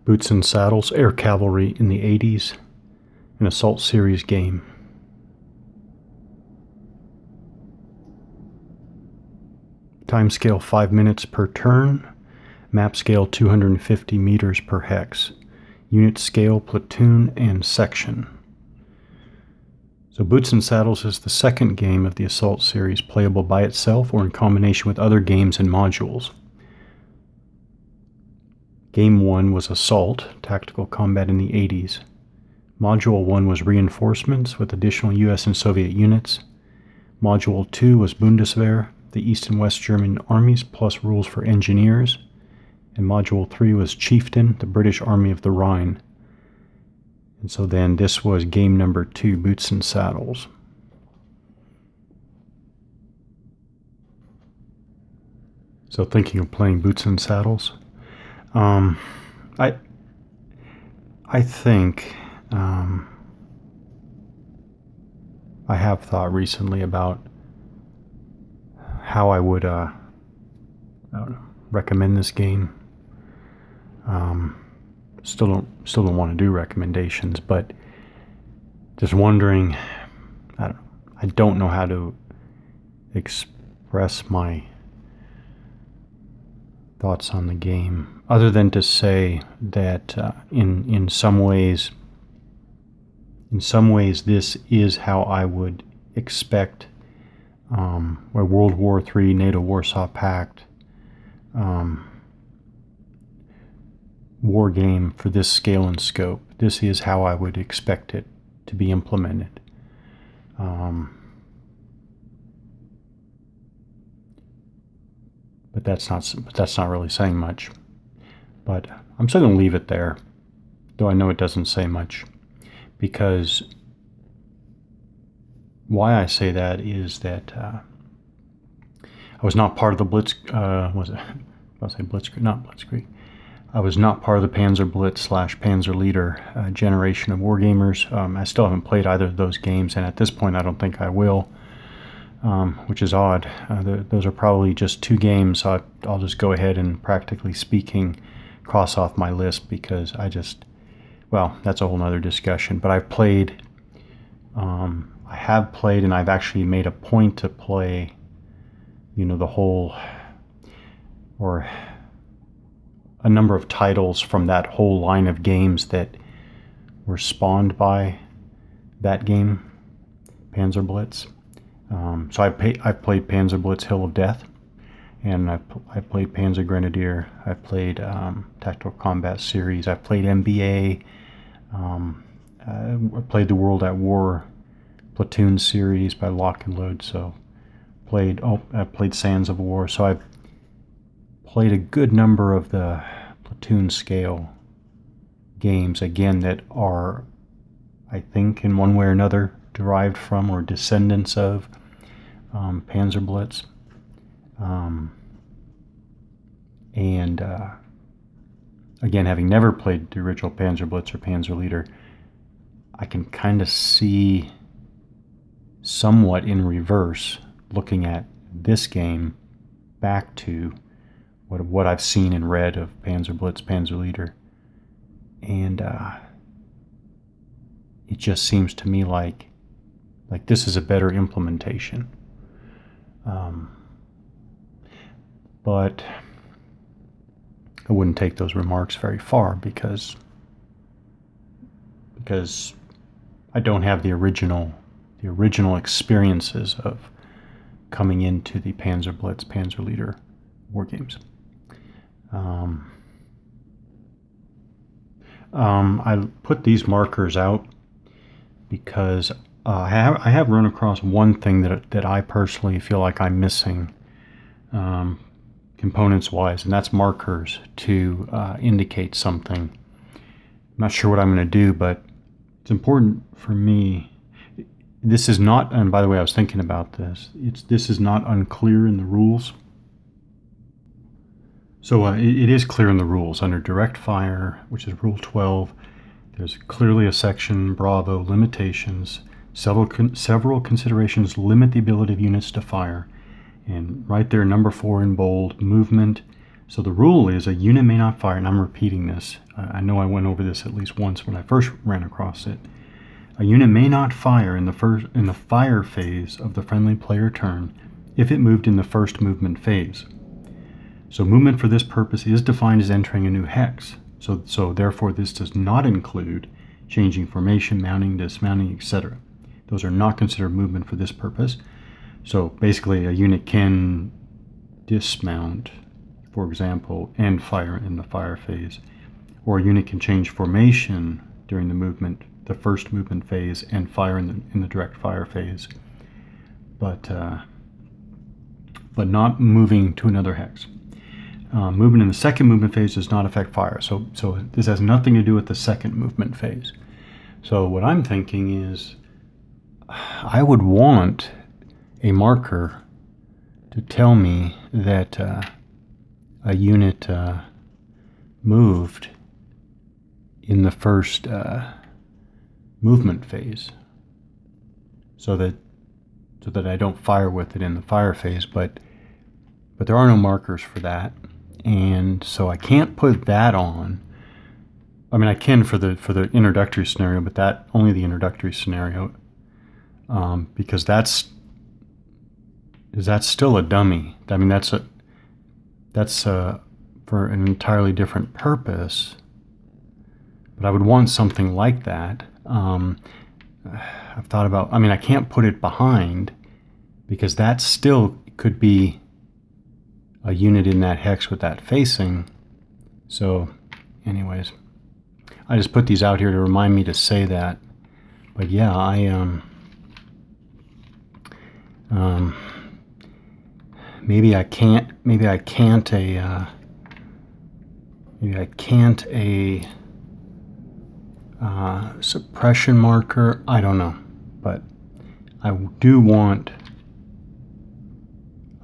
Boots and Saddles Air Cavalry in the 80s, an Assault Series game. Timescale 5 minutes per turn, map scale 250 meters per hex, unit scale, platoon, and section. So Boots and Saddles is the second game of the Assault series, playable by itself or in combination with other games and modules. Game 1 was Assault, tactical combat in the 80s. Module 1 was Reinforcements with additional US and Soviet units. Module 2 was Bundeswehr, the East and West German armies plus rules for engineers. And Module 3 was Chieftain, the British Army of the Rhine. And so then this was game number 2, Boots and Saddles. So thinking of playing Boots and Saddles, I think I have thought recently about how I would recommend this game. Still don't want to do recommendations, but just wondering. I don't know how to express my thoughts on the game, other than to say that in some ways this is how I would expect a World War III, NATO Warsaw Pact war game for this scale and scope. This is how I would expect it to be implemented. But that's not really saying much. But I'm still going to leave it there, though I know it doesn't say much, because why I say that is that I was not part of the Blitz. Was it? I'll say Blitzkrieg, not Blitzkrieg. I was not part of the Panzer Blitz / Panzer Leader generation of wargamers. I still haven't played either of those games, and at this point I don't think I will, which is odd. Those are probably just two games I'll just go ahead and, practically speaking, cross off my list, because that's a whole nother discussion. But I've played, I have played, and I've actually made a point to play, the whole, or a number of titles from that whole line of games that were spawned by that game, Panzer Blitz. So I've played Panzer Blitz Hill of Death, and I've played Panzer Grenadier. I've played Tactical Combat Series. I've played MBA. I played the World at War Platoon series by Lock and Load. So I played Sands of War. So I've played a good number of the platoon scale games, again, that are, I think, in one way or another, derived from or descendants of Panzer Blitz. Again, having never played the original Panzer Blitz or Panzer Leader, I can kind of see somewhat in reverse, looking at this game back to what I've seen and read of Panzer Blitz, Panzer Leader, and it just seems to me like this is a better implementation. But I wouldn't take those remarks very far, because I don't have the original experiences of coming into the Panzer Blitz, Panzer Leader war games. I put these markers out because I have run across one thing that I personally feel like I'm missing, components-wise, and that's markers to indicate something. I'm not sure what I'm going to do, but it's important for me. This is not, and by the way, I was thinking about this, this is not unclear in the rules. So it is clear in the rules. Under direct fire, which is Rule 12, there's clearly a section, Bravo, limitations. Several considerations limit the ability of units to fire. And right there, number 4 in bold, movement, So the rule is a unit may not fire, and I'm repeating this. I know I went over this at least once when I first ran across it. A unit may not fire in the fire phase of the friendly player turn if it moved in the first movement phase. So movement for this purpose is defined as entering a new hex. So therefore this does not include changing formation, mounting, dismounting, etc. Those are not considered movement for this purpose. So basically a unit can dismount, for example, and fire in the fire phase. Or a unit can change formation during the first movement phase, and fire in the direct fire phase. But not moving to another hex. Movement in the second movement phase does not affect fire. So this has nothing to do with the second movement phase. So what I'm thinking is I would want a marker to tell me that a unit moved in the first movement phase, so that I don't fire with it in the fire phase, but there are no markers for that, and so I can't put that on. I mean, I can for the introductory scenario, but that only the introductory scenario, because that's still a dummy. I mean, that's for an entirely different purpose. But I would want something like that. I've thought about, I mean, I can't put it behind because that still could be a unit in that hex with that facing. So anyways, I just put these out here to remind me to say that. But yeah, maybe I can't a suppression marker. I don't know, but I do want, I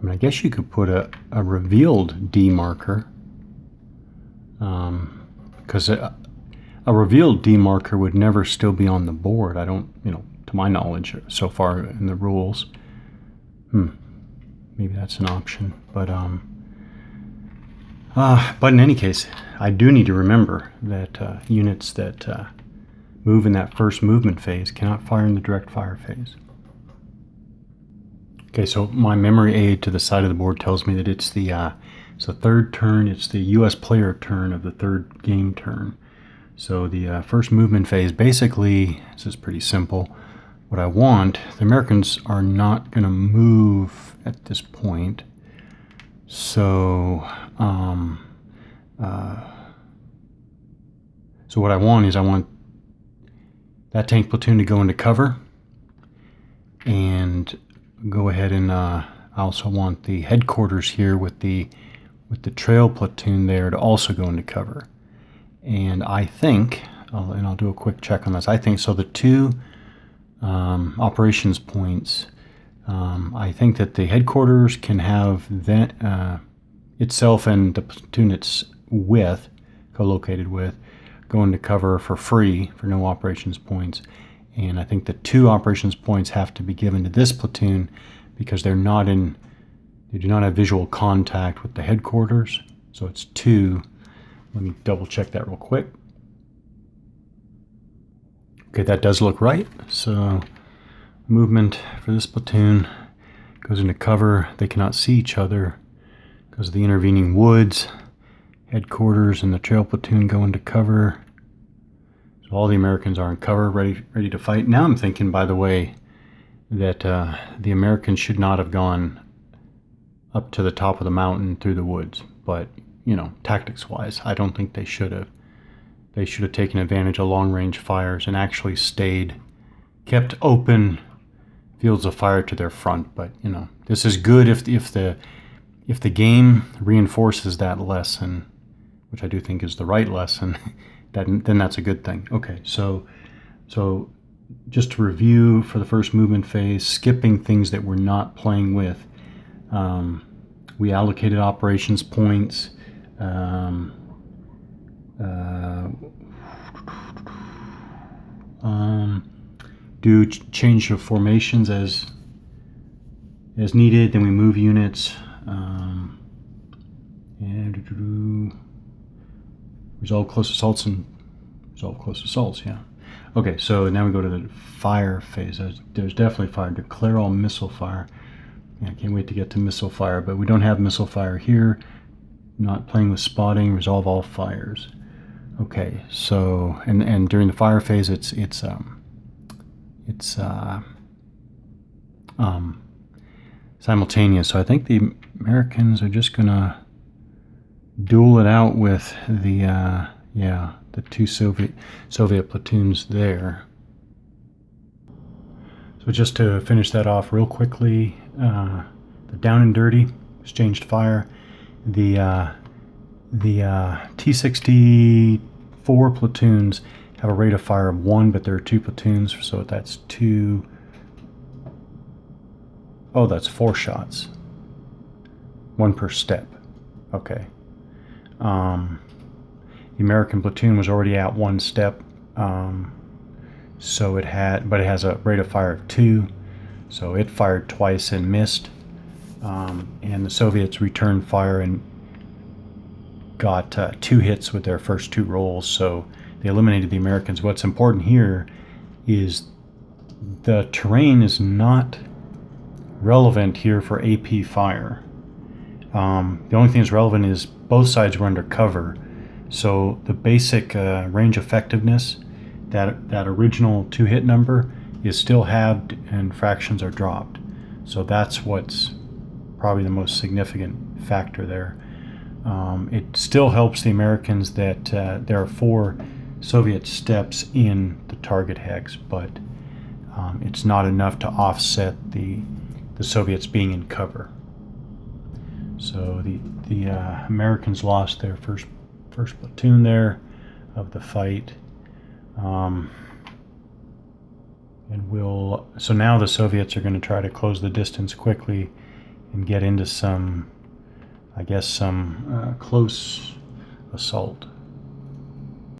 mean, I guess you could put a revealed D marker, because a revealed D marker would never still be on the board. I don't, to my knowledge so far in the rules. Maybe that's an option, but in any case, I do need to remember that units that move in that first movement phase cannot fire in the direct fire phase. Okay, so my memory aid to the side of the board tells me that it's the third turn. It's the U.S. player turn of the third game turn. So the first movement phase, basically, this is pretty simple. What I want, the Americans are not going to move at this point. So, so what I want is I want that tank platoon to go into cover, and go ahead and I also want the headquarters here with the trail platoon there to also go into cover. And I think, and I'll do a quick check on this, I think so the two operations points, I think that the headquarters can have that itself and the platoon it's with, co-located with, go into cover for free for no operations points. And I think the two operations points have to be given to this platoon because they do not have visual contact with the headquarters. So it's two. Let me double check that real quick. Okay, that does look right. So movement for this platoon goes into cover. They cannot see each other because of the intervening woods. Headquarters and the trail platoon go into cover. So all the Americans are in cover, ready to fight. Now I'm thinking, by the way, that the Americans should not have gone up to the top of the mountain through the woods. But, tactics-wise, I don't think they should have. They should have taken advantage of long-range fires and actually kept open fields of fire to their front. But, this is good if the game reinforces that lesson, which I do think is the right lesson, then that's a good thing. Okay, so just to review for the first movement phase, skipping things that we're not playing with, we allocated operations points. Do change of formations as needed. Then we move units. And Resolve close assaults and resolve close assaults, yeah. Okay, so now we go to the fire phase. There's definitely fire. Declare all missile fire. Yeah, I can't wait to get to missile fire, but we don't have missile fire here. Not playing with spotting. Resolve all fires. Okay, so and during the fire phase, it's simultaneous. So I think the Americans are just gonna duel it out with the the two Soviet platoons there. So just to finish that off real quickly, the down and dirty exchanged fire. The T-64 platoons have a rate of fire of 1, but there are 2 platoons, so that's 2. Oh, that's 4 shots. 1 per step. Okay. The American platoon was already at 1 step, so it has a rate of fire of 2, so it fired twice and missed. And the Soviets returned fire and got 2 hits with their first 2 rolls, so they eliminated the Americans. What's important here is the terrain is not relevant here for AP fire. The only thing that's relevant is both sides were under cover, so the basic range effectiveness, that original 2-hit number, is still halved and fractions are dropped. So that's what's probably the most significant factor there. It still helps the Americans that there are 4 Soviet steps in the target hex, but it's not enough to offset the Soviets being in cover. So the Americans lost their first platoon there of the fight, and so now the Soviets are going to try to close the distance quickly and get into some close assault.